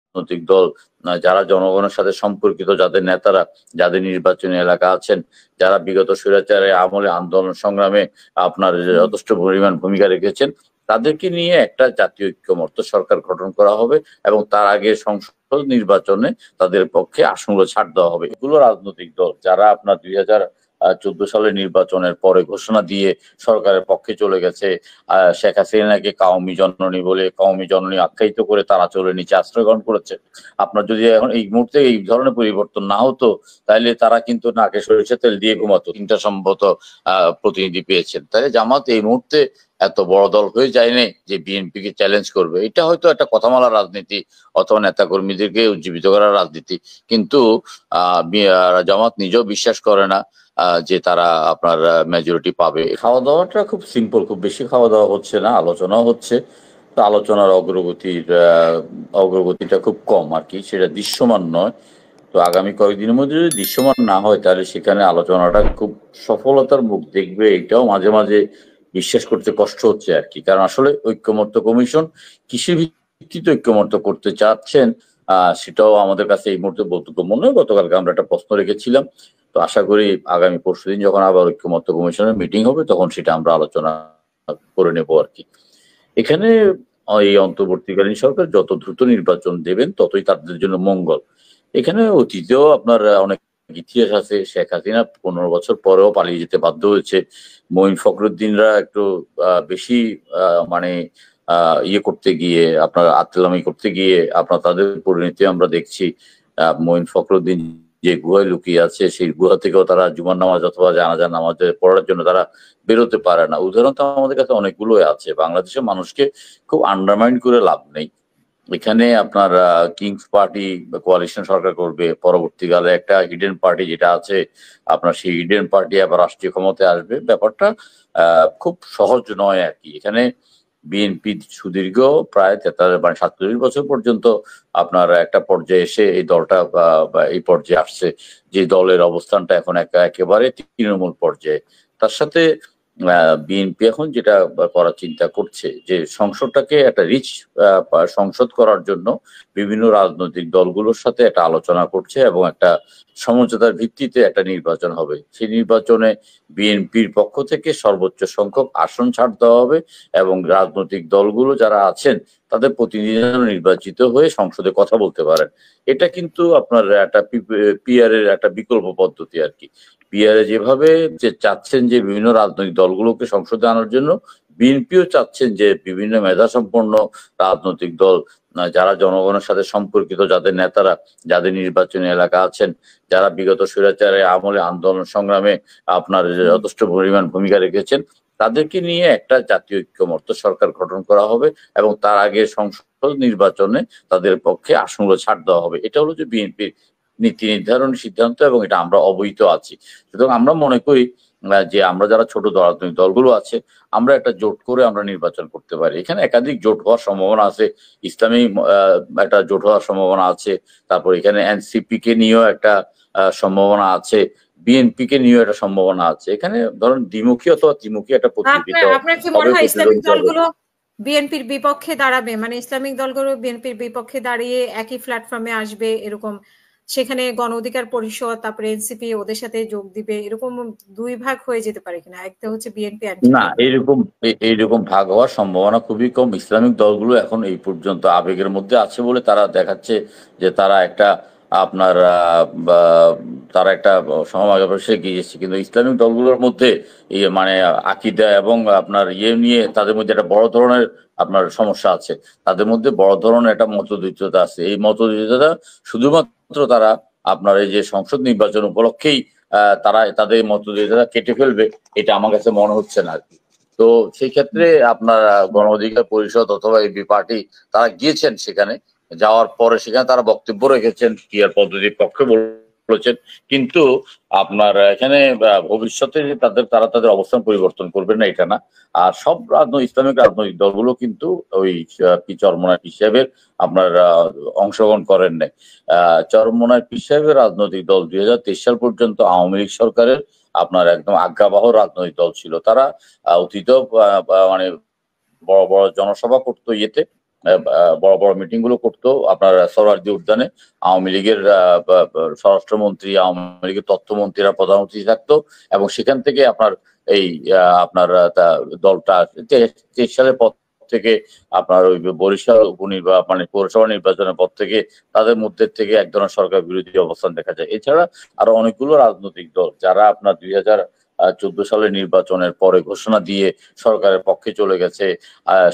রাজনৈতিক দল যারা জনগণের সাথে সম্পর্কিত, যাদের নেতারা, যাদের নির্বাচনী এলাকা আছেন, যারা বিগত স্বৈরাচারের আমলে আন্দোলন সংগ্রামে আপনার হুম। যথেষ্ট পরিমাণ ভূমিকা রেখেছেন, তাদেরকে নিয়ে একটা জাতীয় ঐক্যমত্য সরকার গঠন করা হবে এবং তার আগে সংসদ নির্বাচনে তাদের পক্ষে আসনগুলো ছাড় দেওয়া হবে। এগুলো রাজনৈতিক দল যারা আপনার 2014 সালের নির্বাচনের পরে ঘোষণা দিয়ে সরকারের পক্ষে চলে গেছে, শেখ হাসিনাকে কাউমি জননী বলে, কাউমি জননী আখ্যায়িত করে তারা চলে নিচে আশ্রয় গ্রহণ করেছে। আপনার যদি এখন এই মুহূর্তে এই ধরনের পরিবর্তন না হতো, তাহলে তারা কিন্তু নাকে সরিষার তেল দিয়ে ঘুমাতো। তিনটা সম্ভবত প্রতিনিধি পেয়েছেন। তাহলে জামাত এই মুহূর্তে এত বড় দল হয়ে যায়নি যে বিএনপি কে চ্যালেঞ্জ করবে। এটা হয়তো একটা কথামালা রাজনীতি অথবা নেতা কর্মীদেরকে উজ্জীবিত করার রাজনীতি, কিন্তু জামাত নিজেও বিশ্বাস করে না যে তারা আপনার মেজরিটি পাবে। খাওয়া দাওয়াটা খুব সিম্পল, খুব বেশি খাওয়া দাওয়া হচ্ছে না, আলোচনাও হচ্ছে। তো আলোচনার অগ্রগতিটা খুব কম আর কি, সেটা দৃশ্যমান নয়। তো আগামী কয়েকদিনের মধ্যে যদি দৃশ্যমান না হয়, তাহলে সেখানে আলোচনাটা খুব সফলতার মুখ দেখবে, এটাও মাঝে মাঝে বিশ্বাস করতে কষ্ট হচ্ছে আর কি। কারণ আসলে ঐক্যমত্য কমিশন কিসের ভিত্তিতে ঐক্যমত্য করতে চাচ্ছেন, সেটাও আমাদের কাছে এই মুহূর্তে বোধগম্য নয়। গতকালকে আমরা একটা প্রশ্ন রেখেছিলাম। তো আশা করি আগামী পরশুদিন যখন আবার ঐক্যমত্য কমিশনের মিটিং হবে, তখন সেটা আমরা আলোচনা করে নেবো আর কি। এখানে এই অন্তর্বর্তীকালীন সরকার যত দ্রুত নির্বাচন দেবেন, ততই তাদের জন্য মঙ্গল। এখানে অতীতেও আপনার অনেক ইতিহাস আছে। শেখ হাসিনা 15 বছর পরেও পালিয়ে যেতে বাধ্য হয়েছে। মঈন ফখরুদ্দিনরা একটু বেশি মানে ইয়ে করতে গিয়ে, আপনার আত্মলামি করতে গিয়ে আপনার তাদের পরিণতি আমরা দেখছি। মঈন ফখরুদ্দিন যে গুহায় লুকিয়ে আছে, সেই গুহা থেকেও তারা জুমার নামাজ অথবা জানাজার নামাজ পড়ার জন্য তারা বেরোতে পারে না। উদাহরণ তো আমাদের কাছে অনেকগুলোই আছে। বাংলাদেশের মানুষকে খুব আন্ডারমাইন্ড করে লাভ নেই। এখানে আপনার কিংস পার্টি কোয়ালিশন সরকার করবে, পরবর্তীকালে একটা হিডেন পার্টি যেটা আছে আপনার, সেই হিডেন পার্টি আবার রাষ্ট্রীয় ক্ষমতায় আসবে। ব্যাপারটা খুব সহজ নয় আর কি। এখানে বিএনপি সুদীর্ঘ প্রায় 47 বছর পর্যন্ত আপনার একটা পর্যায়ে এসে এই দলটা বা এই পর্যায়ে আসছে, যে দলের অবস্থানটা এখন একেবারে তৃণমূল পর্যায়ে। তার সাথে বিএনপি এখন যেটা করার চিন্তা করছে, যে সংসদটাকে একটা রিচ সংসদ করার জন্য বিভিন্ন রাজনৈতিক দলগুলোর সাথে একটা আলোচনা করছে এবং একটা সমঝোতার ভিত্তিতে একটা নির্বাচন হবে। সেই নির্বাচনে বিএনপির পক্ষ থেকে সর্বোচ্চ সংখ্যক আসন ছাড় দেওয়া হবে এবং রাজনৈতিক দলগুলো যারা আছেন তাদের প্রতিনিধি নির্বাচিত হয়ে সংসদে কথা বলতে পারেন। এটা কিন্তু আপনার একটা পিআর এর একটা বিকল্প পদ্ধতি আর কি। পিআরএ যেভাবে যে চাচ্ছেন যে বিভিন্ন রাজনৈতিক দলগুলোকে সংসদে আনার জন্য, বিএনপিও চাচ্ছেন যে বিভিন্ন মেধাসম্পন্ন রাজনৈতিক দল যারা জনগণের সাথে সম্পর্কিত, যাদের নেতারা, যাদের নির্বাচনী এলাকা আছেন, যারা বিগত স্বৈরাচারের আমলে আন্দোলন সংগ্রামে আপনার হুম। যথেষ্ট পরিমাণ ভূমিকা রেখেছেন, তাদেরকে নিয়ে একটা জাতীয় ঐক্যমত্য সরকার গঠন করা হবে এবং তার আগে সংসদ নির্বাচনে তাদের পক্ষে আসনগুলো ছাড় দেওয়া হবে। এটা হলো যে বিএনপির নীতি নির্ধারণ সিদ্ধান্ত এবং এটা আমরা অবহিত আছি। সুতরাং আমরা মনে করি যে আমরা যারা ছোট রাজনৈতিক দলগুলো আছে, আমরা একটা জোট করে আমরা নির্বাচন করতে পারি। এখানে একাধিক জোট হওয়ার সম্ভাবনা আছে। ইসলামী একটা জোট হওয়ার সম্ভাবনা আছে। তারপর এখানে এনসিপি কে নিয়েও একটা সম্ভাবনা আছে। বিএনপি কে নিয়েও একটা সম্ভাবনা আছে। এখানে ধরুন দ্বিমুখী অথবা ত্রিমুখী একটা আপনার প্রতিযোগিতা আপনার কি মনে হবে, হয় ইসলামিক প্রতিদ্বন্দ্বিতা হবে। দলগুলো বিএনপির বিপক্ষে দাঁড়াবে, মানে ইসলামিক দলগুলো বিএনপির বিপক্ষে দাঁড়িয়ে একই প্ল্যাটফর্মে আসবে এরকম, সেখানে গণ অধিকার পরিষদ তারপরে এনসিপি ওদের সাথে যোগ দিবে, এরকম দুই ভাগ হয়ে যেতে পারে কিনা? একটা হচ্ছে বিএনপি আর না, ডিএমপি। এইরকম ভাগ হওয়ার সম্ভাবনা খুবই কম। ইসলামিক দলগুলো এখন এই পর্যন্ত আবেগের মধ্যে আছে বলে তারা দেখাচ্ছে যে তারা একটা আপনার তারা একটা সমাবেশে গিয়েছে, কিন্তু ইসলামিক দলগুলোর মধ্যে মানে আকিদা এবং আপনার নিয়ে তাদের মধ্যে একটা বড় ধরনের আপনার সমস্যা আছে। তাদের মধ্যে বড় ধরনের একটা মতদ্বৈধতা আছে। এই মতদ্বৈধতা শুধুমাত্র তারা আপনার এই যে সংসদ নির্বাচন উপলক্ষেই তারা তাদের মতদ্বৈধতা কেটে ফেলবে, এটা আমার কাছে মনে হচ্ছে না আর কি। তো সেই ক্ষেত্রে আপনার গণ অধিকার পরিষদ অথবা এবি পার্টি তারা গিয়েছেন সেখানে, যাওয়ার পরে সেখানে তারা বক্তব্য রেখেছেন, পিআর পদ্ধতির পক্ষে বলেছেন। কিন্তু আপনার এখানে ভবিষ্যতে যে তারা তাদের অবস্থান পরিবর্তন করবে না এটা না। আর সব ইসলামিক রাজনৈতিক দলগুলো কিন্তু ওই চরমোনাই পীর সাহেবের আপনার অংশগ্রহণ করেন নাই। চরমোনাই পীর সাহেবের রাজনৈতিক দল 2023 সাল পর্যন্ত আওয়ামী লীগ সরকারের আপনার একদম আজ্ঞাবহ রাজনৈতিক দল ছিল। তারা অতীতেও মানে বড় বড় জনসভা করতো ইয়েতে বড় বড় মিটিং গুলো করতো আপনার সোহরাওয়ার্দী উদ্যানে। আওয়ামী লীগের স্বরাষ্ট্রমন্ত্রী, আওয়ামী লীগের তথ্যমন্ত্রীরা প্রধান অতিথি থাকতো, এবং সেখান থেকে আপনার এই আপনার দলটা 23 সালের পর থেকে আপনার ওই বরিশাল মানে পৌরসভা নির্বাচনের পর থেকে তাদের মধ্যে থেকে এক ধরনের সরকার বিরোধী অবস্থান দেখা যায়। এছাড়া আরো অনেকগুলো রাজনৈতিক দল যারা আপনার 2014 সালের নির্বাচনের পরে ঘোষণা দিয়ে সরকারের পক্ষে চলে গেছে,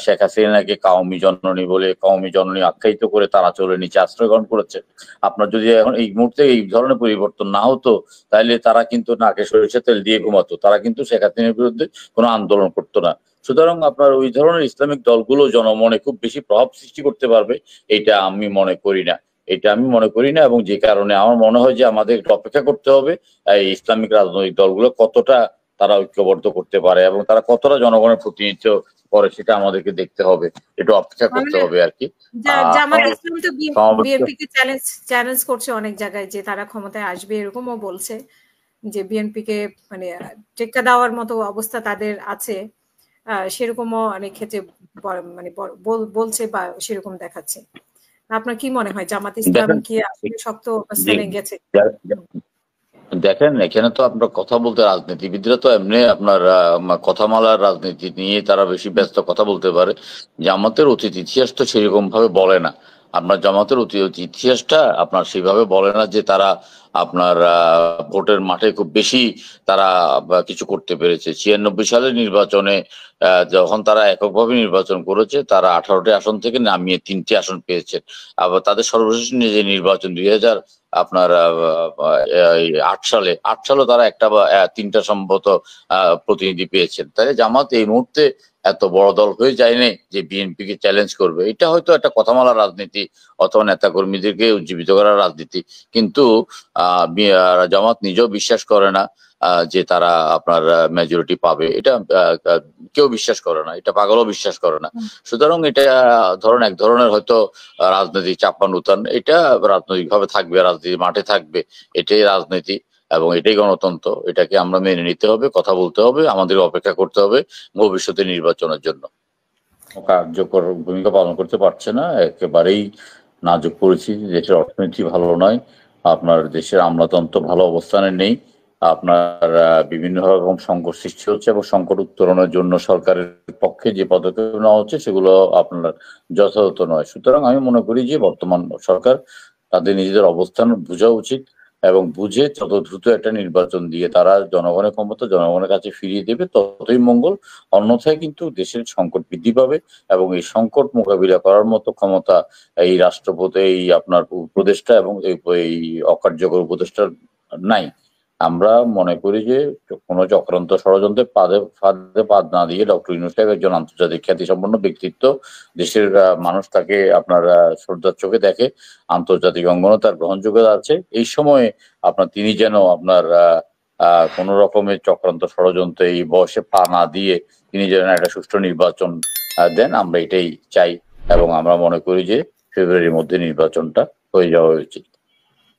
শেখ হাসিনাকে কাউমি জননী বলে, কাউমি জননী আখ্যায়িত করে তারা চলে নিচে আশ্রয় গ্রহণ করেছে। আপনার যদি এখন এই মুহূর্তে এই ধরনের পরিবর্তন না হতো, তাহলে তারা কিন্তু নাকে সরিষার তেল দিয়ে ঘুমাতো, তারা কিন্তু শেখ হাসিনার বিরুদ্ধে কোনো আন্দোলন করতো না। সুতরাং আপনার ওই ধরনের ইসলামিক দলগুলো জনমনে খুব বেশি প্রভাব সৃষ্টি করতে পারবে এটা আমি মনে করি না। এবং যে কারণে আমার মনে হয় যে আমাদের অপেক্ষা করতে হবে এই ইসলামিক রাজনৈতিক দলগুলো কতটা তারা ঐক্যবদ্ধ করতে পারে এবং তারা কতটা জনগণের প্রতিনিধিত্ব করে সেটা আমাদেরকে দেখতে হবে, একটু অপেক্ষা করতে হবে আর কি। জামাত ইসলাম তো বিএনপিকে চ্যালেঞ্জ করছে অনেক জায়গায় যে তারা ক্ষমতায় আসবে, এরকমও বলছে যে বিএনপিকে মানে টেক্কা দেওয়ার মতো অবস্থা তাদের আছে, সেরকমও অনেক ক্ষেত্রে মানে বলছে বা সেরকম দেখাচ্ছে। আপনার কি মনে হয় জামাত ইসলাম কি আসলে শক্ত অবস্থানে গেছে? দেখেন, এখানে তো আপনার কথা বলতে রাজনীতিবিদরা তো এমনি আপনার কথামালার রাজনীতি নিয়ে তারা বেশি ব্যস্ত, কথা বলতে পারে। জামাতের অতীত ইতিহাস তো সেরকম ভাবে বলে না। আপনার জামাতের অতীত ইতিহাসটা আপনার সেভাবে বলে না যে তারা আপনার ভোটের মাঠে খুব বেশি তারা কিছু করতে পেরেছে। 96 সালের নির্বাচনে যখন তারা এককভাবে নির্বাচন করেছে, তারা 18টি আসন থেকে নামিয়ে 3টি আসন পেয়েছেন। আবার তাদের সর্বশেষ যে নির্বাচন 2008 সালে তারা একটা বা তিনটা সম্ভবত প্রতিনিধি পেয়েছেন। তাই জামাত এই মুহূর্তে এত বড় দল হয়ে যায়নি যে বিএনপি কে চ্যালেঞ্জ করবে। এটা হয়তো একটা কথামালার রাজনীতি অথবা নেতা কর্মীদেরকে উজ্জীবিত করার রাজনীতি, কিন্তু জামাত নিজেও বিশ্বাস করে না যে তারা আপনার মেজরিটি পাবে। এটা কেউ বিশ্বাস করে না, এটা পাগলও বিশ্বাস করে না। সুতরাং এটা এক ধরনের হয়তো রাজনৈতিক চাপানুতান, এটা রাজনৈতিক ভাবে থাকবে, রাজনীতি মাঠে থাকবে, এটাই রাজনীতি এবং এটাই গণতন্ত্র। এটাকে আমরা মেনে নিতে হবে, কথা বলতে হবে, আমাদের অপেক্ষা করতে হবে ভবিষ্যতে নির্বাচনের জন্য। কার্যকর ভূমিকা পালন করতে পারছে না, একেবারেই নাজুক পরিস্থিতি, দেশের অর্থনীতি ভালো নয়, আপনার দেশের আমলাতন্ত্র ভালো অবস্থানে নেই, আপনার বিভিন্ন রকম সংকট সৃষ্টি হচ্ছে এবং সংকট উত্তরণের জন্য সরকারের পক্ষে যে পদক্ষেপ নেওয়া হচ্ছে সেগুলো আপনার যথাযথ নয়। সুতরাং আমি মনে করি যে বর্তমান সরকার তাদের নিজেদের অবস্থান বোঝা উচিত এবং বুঝে যত দ্রুত একটা নির্বাচন দিয়ে তারা জনগণের ক্ষমতা জনগণের কাছে ফিরিয়ে দেবে ততই মঙ্গল। অন্যথায় কিন্তু দেশের সংকট বৃদ্ধি পাবে এবং এই সংকট মোকাবিলা করার মতো ক্ষমতা এই রাষ্ট্রপতি, এই আপনার উপদেষ্টা এবং এই অকার্যকর উপদেষ্টার নাই। আমরা মনে করি যে কোনো চক্রান্ত ষড়যন্ত্রের ফাঁদে পাদ না দিয়ে ডক্টর ইউনূস সাহেব একজন আন্তর্জাতিক খ্যাতিসম্পন্ন ব্যক্তিত্ব, দেশের মানুষ তাকে আপনার শ্রদ্ধার চোখে দেখে, আন্তর্জাতিক অঙ্গনে তার গ্রহণযোগ্যতা আছে। এই সময়ে আপনার তিনি যেন আপনার কোন রকমের চক্রান্ত ষড়যন্ত্রে এই বয়সে পা না দিয়ে তিনি যেন একটা সুষ্ঠু নির্বাচন দেন, আমরা এটাই চাই এবং আমরা মনে করি যে ফেব্রুয়ারির মধ্যে নির্বাচনটা হয়ে যাওয়া উচিত।